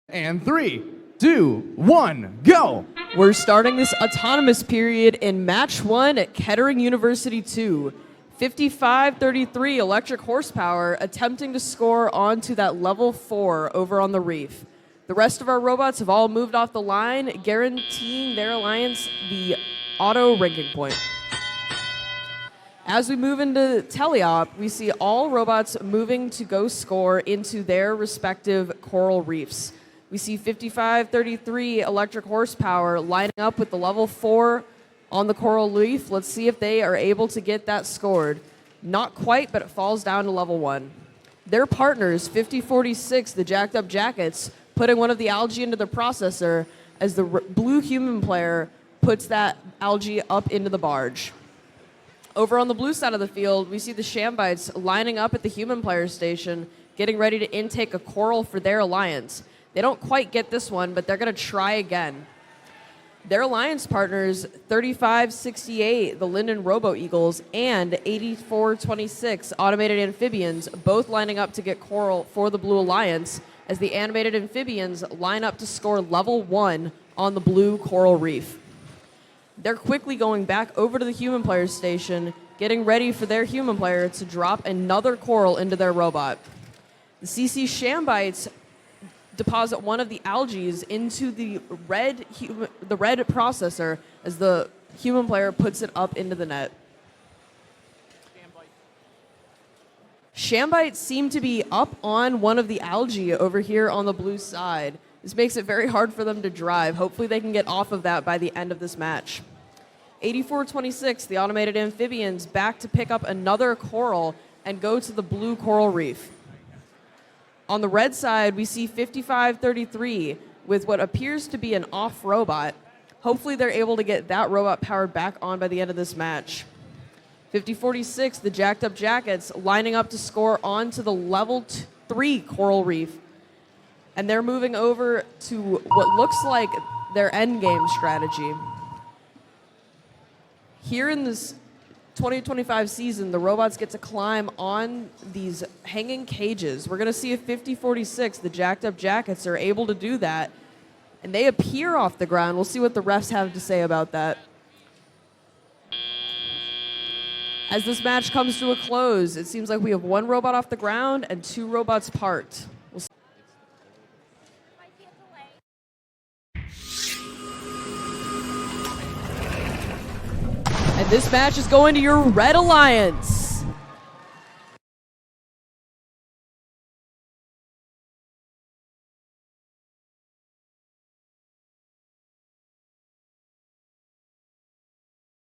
And 3, 2, 1, go! We're starting this autonomous period in match 1 at Kettering University 2. 5533 electric horsepower attempting to score onto that level 4 over on the reef. The rest of our robots have all moved off the line, guaranteeing their alliance the auto ranking point. As we move into teleop, we see all robots moving to go score into their respective coral reefs. We see 5533 electric horsepower lining up with the level 4 on the coral reef. Let's see if they are able to get that scored. Not quite, but it falls down to level 1. Their partners, 5046, the jacked up jackets, putting one of the algae into the processor as the blue human player puts that algae up into the barge. Over on the blue side of the field, we see the Shambites lining up at the human player station, getting ready to intake a coral for their alliance. They don't quite get this one, but they're going to try again. Their alliance partners, 3568, the Linden Robo Eagles, and 8426, Automated Amphibians, both lining up to get coral for the Blue Alliance, as the Animated Amphibians line up to score level 1 on the blue coral reef. They're quickly going back over to the human player station, getting ready for their human player to drop another coral into their robot. The CC Shambites deposit one of the algae into the red processor as the human player puts it up into the net. Shambites seem to be up on one of the algae over here on the blue side. This makes it very hard for them to drive. Hopefully they can get off of that by the end of this match. 8426, the Automated Amphibians, back to pick up another coral and go to the blue coral reef. On the red side, we see 5533 with what appears to be an off robot. Hopefully they're able to get that robot powered back on by the end of this match. 5046, the jacked up jackets, lining up to score onto the level 3 coral reef. And they're moving over to what looks like their endgame strategy. Here in this 2025 season, the robots get to climb on these hanging cages. We're going to see if 5046, the jacked up jackets, are able to do that. And they appear off the ground. We'll see what the refs have to say about that. As this match comes to a close, it seems like we have one robot off the ground and 2 robots parked. We'll see. And this match is going to your Red Alliance.